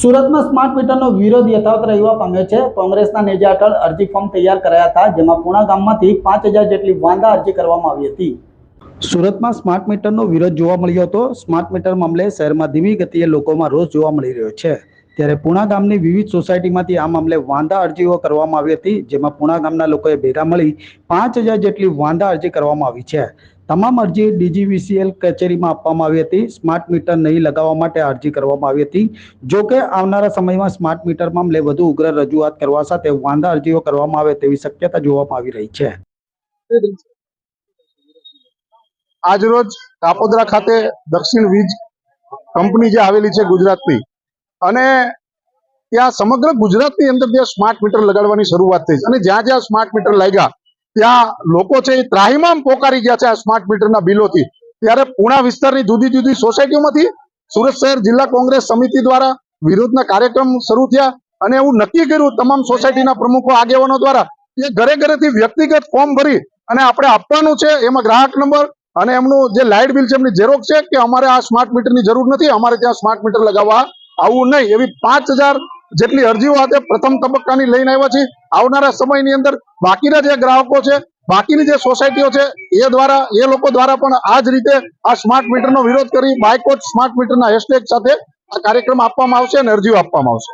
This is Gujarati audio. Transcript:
સુરતમાં સ્માર્ટ મીટરનો વિરોધ યથાવત રહેવા પામ્યો છે। કોંગ્રેસના નેજા હેઠળ અરજી ફોર્મ તૈયાર કરાયા હતા, જેમાં પૂણા ગામમાંથી 5000 જેટલી વાંધા અરજી કરવામાં આવી હતી। સુરતમાં સ્માર્ટ મીટરનો વિરોધ જોવા મળ્યો હતો। સ્માર્ટ મીટર મામલે શહેરમાં ધીમી ગતિએ લોકોમાં રોષ જોવા મળી રહ્યો છે, ત્યારે પૂણા ગામની વિવિધ સોસાયટીમાંથી આ મામલે વાંધા અરજીઓ કરવામાં આવી હતી, જેમાં પૂણા ગામના લોકોએ ભેગા મળી 5000 જેટલી વાંધા અરજી કરવામાં આવી છે। તમામ અરજી ડીજીવીસીએલ કચેરીમાં આપવામાં આવી હતી। સ્માર્ટ મીટર નહીં લગાવવા માટે અરજી કરવામાં આવી હતી। જો કે આવનારા સમયમાં સ્માર્ટ મીટર મામલે વધુ ઉગ્ર રજૂઆત કરવા સાથે વાંધા અરજીઓ કરવામાં આવે તેવી શક્યતા જોવામાં આવી રહી છે। આજરોજ કાપોદ્રા ખાતે દક્ષિણ વીજ કંપની જે આવેલી છે ગુજરાતની, અને ત્યાં સમગ્ર ગુજરાતની અંદર જે સ્માર્ટ મીટર લગાડવાની શરૂઆત થઈ અને જ્યાં જ્યાં સ્માર્ટ મીટર લાગ્યા ત્યાં લોકો છે એ ત્રાહિમામ પોકારી ગયા છે આ સ્માર્ટ મીટરના બિલોથી। ત્યારે પૂણા વિસ્તારની જુદી જુદી સોસાયટીઓમાંથી સુરત શહેર જિલ્લા કોંગ્રેસ સમિતિ દ્વારા વિરોધના કાર્યક્રમ શરૂ થયા અને એવું નક્કી કર્યું તમામ સોસાયટીના પ્રમુખો આગેવાનો દ્વારા કે ઘરે ઘરેથી વ્યક્તિગત ફોર્મ ભરી અને આપણે આપવાનું છે। એમાં ગ્રાહક નંબર અને એમનું જે લાઇટ બિલ છે એમની ઝેરોક્ષ છે કે અમારે આ સ્માર્ટ મીટરની જરૂર નથી, અમારે ત્યાં સ્માર્ટ મીટર લગાવવા આવવું નહીં, એવી 5000 જેટલી અરજીઓ આજે પ્રથમ તબક્કાની લઈને આવ્યા છે। આવનારા સમયની અંદર બાકીના જે ગ્રાહકો છે, બાકીની જે સોસાયટીઓ છે એ લોકો દ્વારા પણ આ જ રીતે આ સ્માર્ટ મીટરનો વિરોધ કરી બાયકોટ સ્માર્ટ મીટરના હેશટેગ સાથે આ કાર્યક્રમ આપવામાં આવશે અને અરજીઓ આપવામાં આવશે।